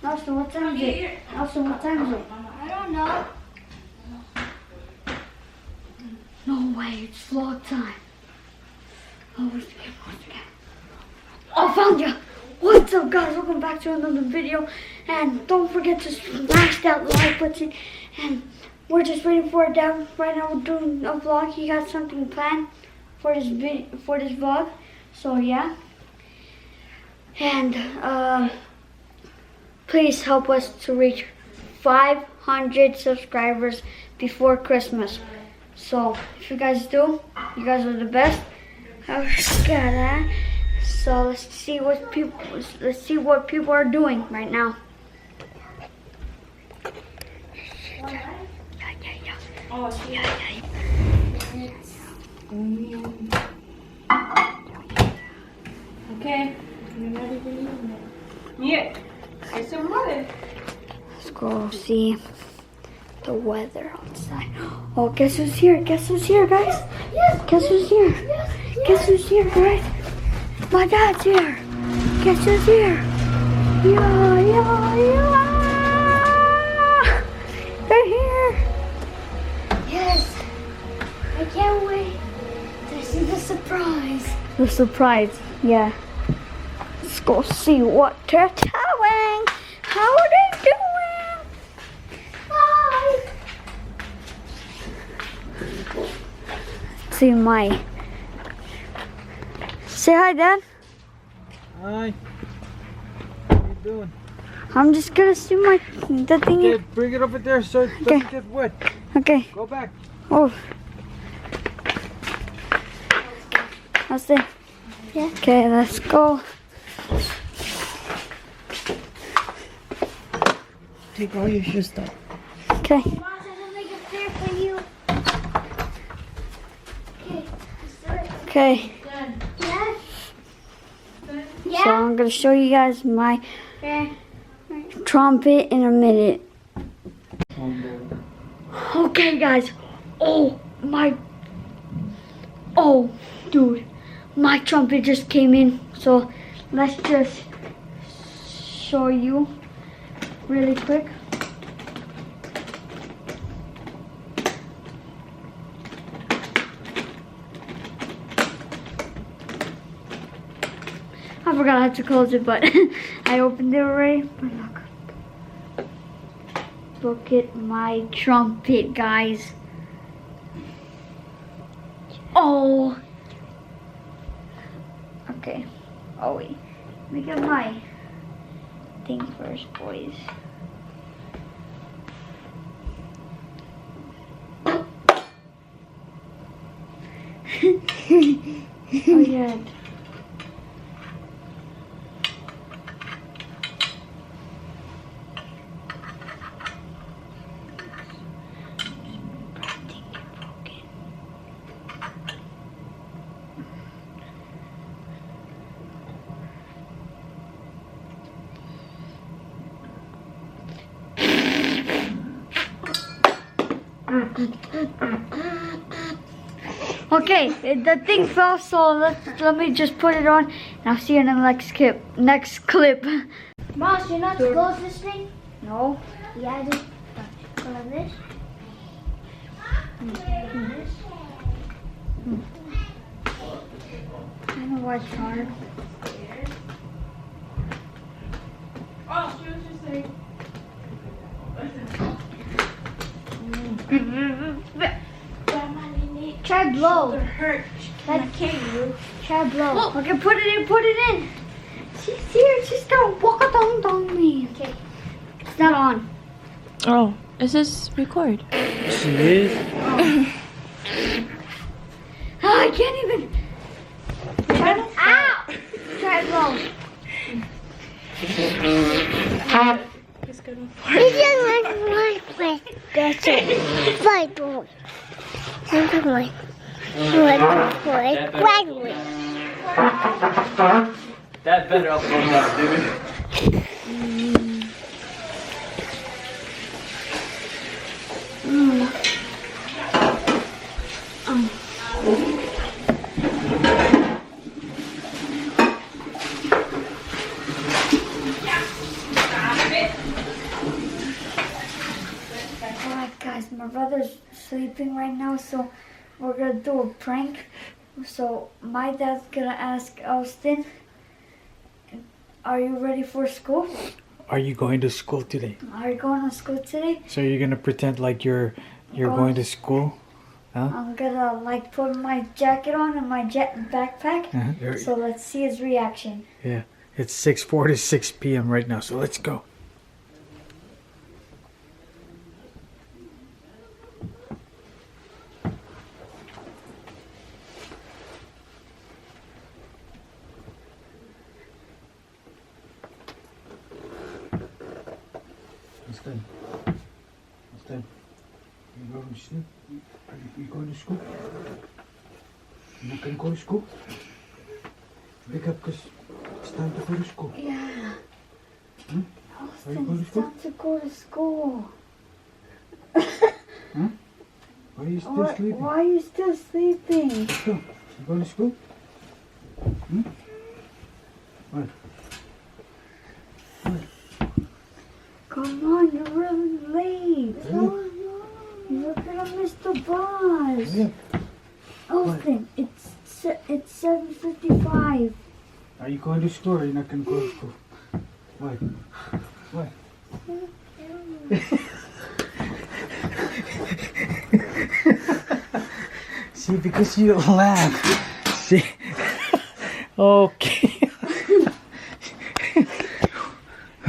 Marlson, what time is it? Marlson, what time is it? I don't know. No way, it's vlog time. Oh, where's the camera? Where's the camera? Oh, found ya! What's up, guys? Welcome back to another video. And don't forget to smash that like button. And we're just waiting for it down. Right now we're doing a vlog. He got something planned for this vlog. So yeah. And please help us to reach 500 subscribers before Christmas. So if you guys do, you guys are the best. So let's see what people are doing right now. Okay. Yeah. It's some weather. Let's go see the weather outside. Oh, guess who's here? Guess who's here, guys? Yes. Guess who's here? Yes. Guess who's here, guys? My dad's here. Guess who's here? Yeah. They're here. Yes. I can't wait to see the surprise. The surprise, yeah. Let's go see what they're telling. How are they doing? Bye. Let's see my. Say hi, Dad. Hi. What are you doing? I'm just gonna see the thing. Okay, bring it over there so it doesn't get wet. Okay. Go back. Oh. That's it. Yeah. Okay, let's go. Take all your shoes off. Okay. Mom, I'm gonna make a chair for you. Okay. Let's do it. Okay. Yes. So I'm gonna show you guys my trumpet in a minute. Okay, guys. Oh, dude. My trumpet just came in. So let's just show you really quick. I forgot I had to close it, but I opened it already. But look at my trumpet, guys. Oh. Okay. Oh wait. Let me get my thing first, boys. Oh yeah. Okay, the thing fell, so let me just put it on, and I'll see you in the next clip. Mom, you're not to close this thing? No. Yeah, just go like this. I don't know why it's hard. Oh, she was just saying. Try blow. Hurt. Like, try blow. Okay, put it in. She's here. She's gonna walk down me. Okay. It's not on. Oh, is this record? She is. Oh, I can't even. Ow! Try blow. It's gonna You just like my place. That's it. Fight boy. That's my. Graduate. That better help me out, dude. Stop it. my brother's sleeping right now, so we're gonna do a prank. So my dad's gonna ask Austin, are you ready for school? Are you going to school today? Are you going to school today? So you're gonna pretend like you're going to school? I'm gonna like put my jacket on and my backpack. So let's see his reaction. Yeah, it's 6:46 p.m. right now, so let's go. Austin, you going to sleep? Are you going to school? You're not going to go to school? Wake up, because it's time to go to school. Yeah. Are you going to It's school? time to go to school. Why are you still sleeping? Why are you still sleeping? Let's go. You going to school? What? Come on, you're really late. Really? You're gonna miss the bus. Yeah. Austin, it's 7:55. Are you going to school or are you not going to go to school? Why? Why? See, because you laugh. See? Okay.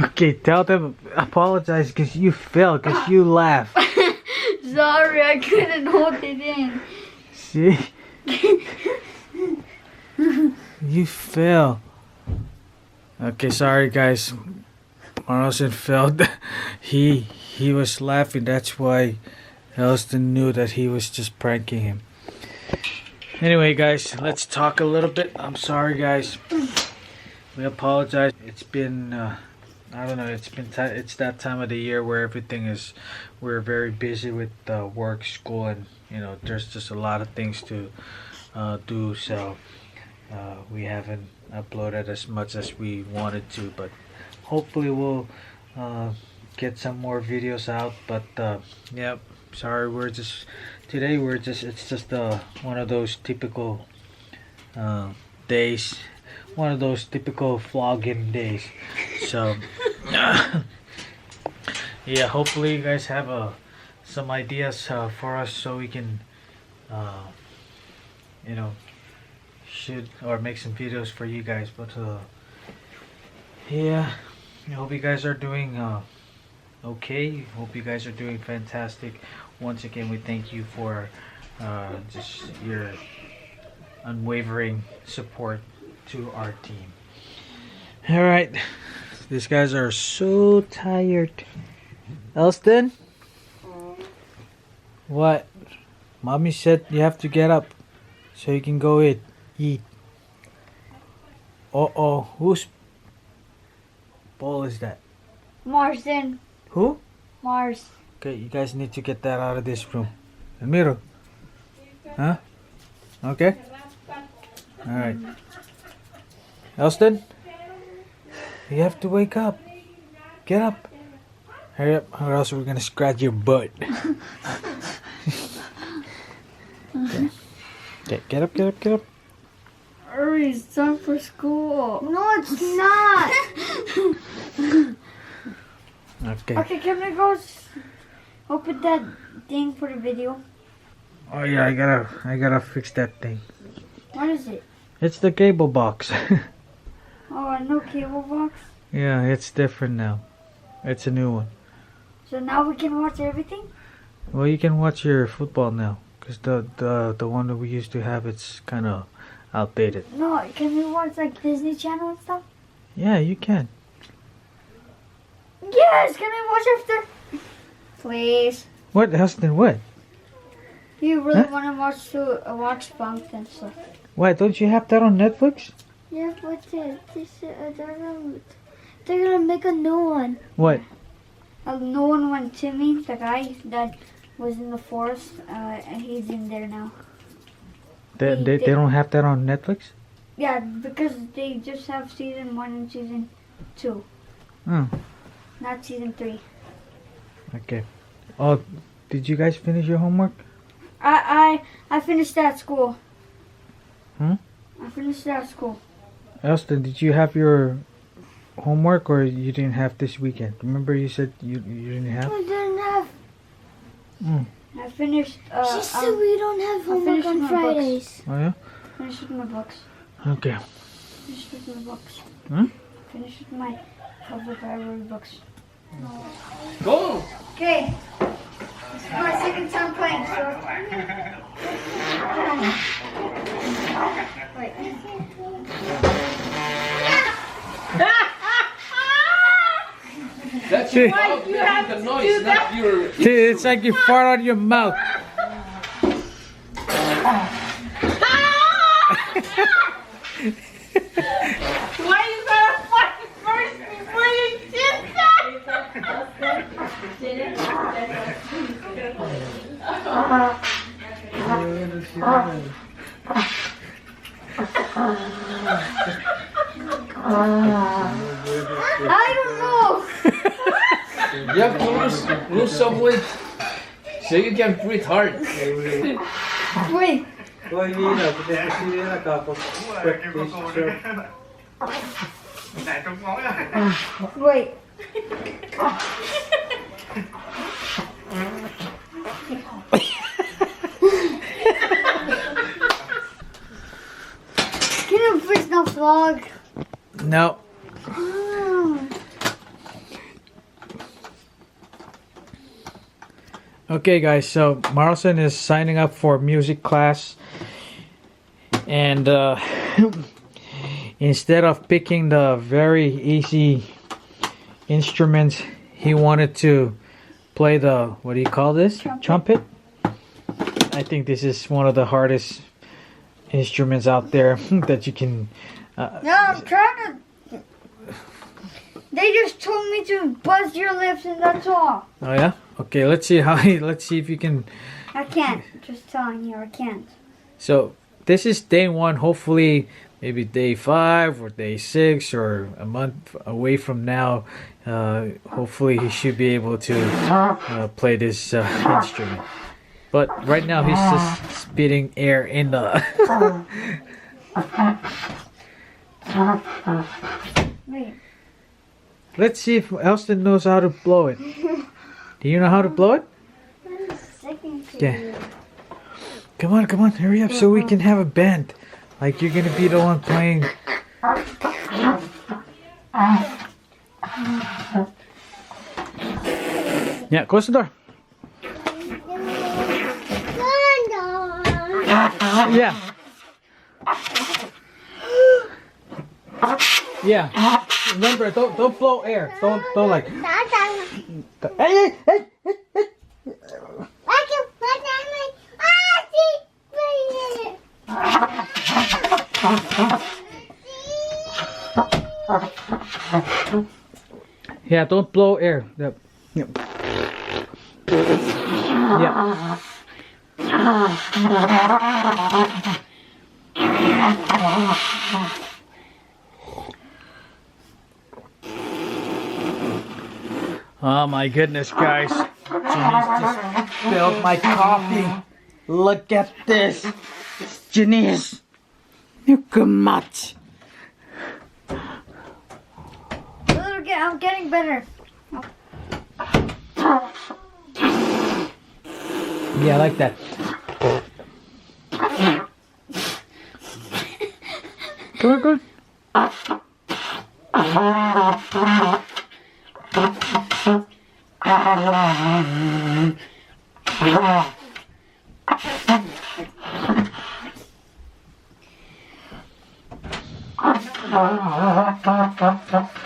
Okay, tell them, apologize because you fell, because you laugh. Sorry, I couldn't hold it in. See? You fell. Okay, sorry guys. Marlson fell. He was laughing. That's why Elston knew that he was just pranking him. Anyway, guys, let's talk a little bit. I'm sorry, guys. We apologize. It's been I don't know. It's that time of the year where we're very busy with work, school, and there's just a lot of things to do. So we haven't uploaded as much as we wanted to, but hopefully we'll get some more videos out. But yeah, sorry, today it's just one of those typical days, one of those typical vlogging days. So yeah, hopefully you guys have some ideas for us so we can shoot or make some videos for you guys. But yeah, I hope you guys are doing okay. Hope you guys are doing fantastic. Once again, we thank you for just your unwavering support to our team. All right, these guys are so tired. Elston, what? Mommy said you have to get up so you can go eat. Whose ball is that? Marlson. Who? Mars. Okay, you guys need to get that out of this room. Elmiro. Huh? Okay? Alright. Elston? You have to wake up. Get up. Hurry up, or else we're gonna scratch your butt. Okay. Okay, get up. Hurry, it's time for school. No, it's not. Okay. Okay, can we go open that thing for the video? Oh yeah, I gotta fix that thing. What is it? It's the cable box. Oh, a new cable box? Yeah, it's different now. It's a new one. So now we can watch everything? Well, you can watch your football now, because the one that we used to have, it's kind of outdated. No, can we watch like Disney Channel and stuff? Yeah, you can. Yes, can we watch after? Please. What, Huston, what? You really Huh? want to watch Spunk and stuff? Why, don't you have that on Netflix? Yeah, but they're gonna make a new one. What? A new one when Timmy, the guy that was in the forest, and he's in there now. They don't have that on Netflix? Yeah, because they just have season 1 and season 2. Oh, Not season 3. okay. Oh, Did you guys finish your homework? I finished that at school. Hmm? I finished that at school. Elston, did you have your homework or you didn't have this weekend? Remember you said you didn't have? I didn't have. I finished. She said we don't have homework finished on my Fridays. Oh yeah? Finished with my books. Okay. Finished with my books. Hmm? Finished with my public library books. Go! Okay. This is my second time playing, so. Wait. That's your mouth making the noise, not your... Dude, it's like you fart out of your mouth. Why you gotta fight first before you did I don't know. You have to lose some weight so you can breathe hard. Wait. Wait. Can you please not vlog? No. Okay guys, so Marlson is signing up for music class and instead of picking the very easy instruments, he wanted to play the, what do you call this? Trumpet? I think this is one of the hardest instruments out there that you can... No, I'm trying to. They just told me to buzz your lips and that's all. Oh yeah? Okay, let's see how let's see if you can. I can't. Just telling you, I can't. So this is day 1. Hopefully, maybe day 5 or day 6 or a month away from now. Hopefully, he should be able to play this instrument. But right now, he's just spitting air in the. Wait. Let's see if Elston knows how to blow it. Do you know how to blow it? Yeah. Come on, hurry up so we can have a band. Like you're gonna be the one playing. Yeah, close the door. Yeah. Yeah. Remember, don't blow air. Don't like. Hey. Yeah, don't blow air. Yep. Yeah. Oh my goodness, guys. Janice just spilled my coffee. Look at this. Janice. Look at much. I'm getting better. Yeah, I like that. Go on.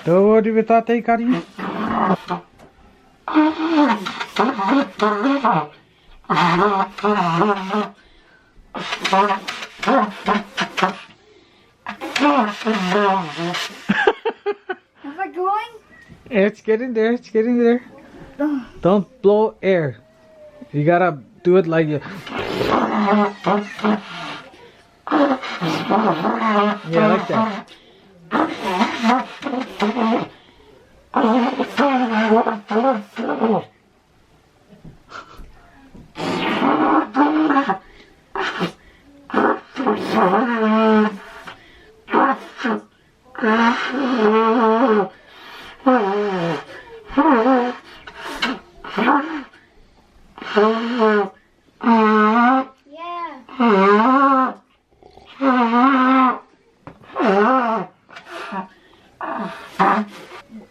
Tuh di betate ikannya. Am I going? It's getting there. It's getting there. Don't blow air. You gotta do it like you. Yeah, like that.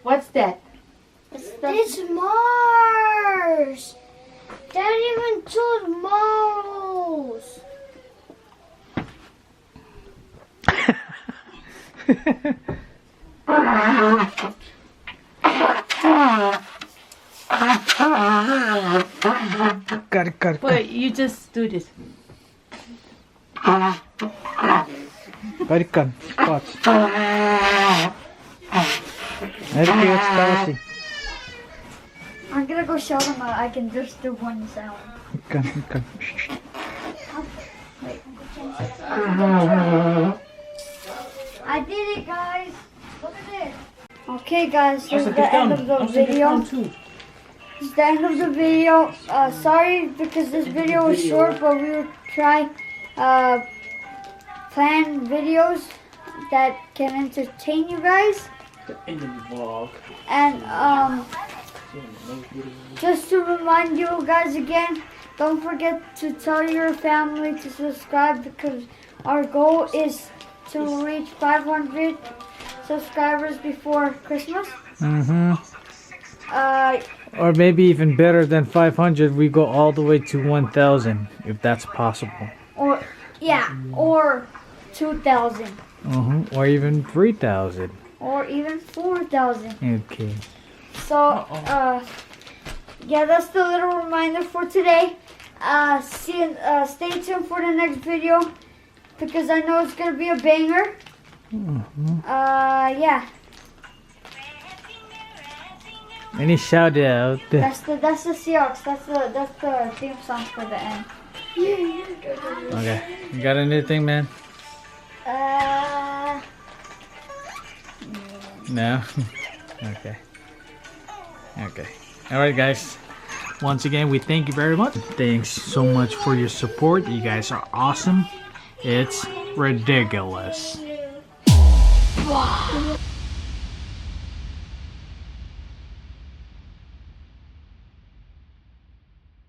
What's that? It's Mars. Dad even told Mars. Got it. Wait, you just do this. Balikan. Spots. Everything it's spicy. I'm gonna go show them I can just do one sound. Ikan. I did it, guys. Look at this. Okay, guys, this is the end of the video. This is the end of the video. Sorry because this video was short, but we will try plan videos that can entertain you guys. In the vlog. And just to remind you guys again, don't forget to tell your family to subscribe because our goal is to reach 500 subscribers before Christmas. Or maybe even better than 500, we go all the way to 1,000, if that's possible. Or 2,000. Or even 3,000. Or even 4,000. Okay. So, yeah, that's the little reminder for today. Stay tuned for the next video because I know it's gonna be a banger. Yeah. Any shout out? That's the Seahawks. That's the theme song for the end. Okay. You got anything, man? No? Okay. Alright, guys. Once again, we thank you very much. Thanks so much for your support. You guys are awesome. It's ridiculous. Wow.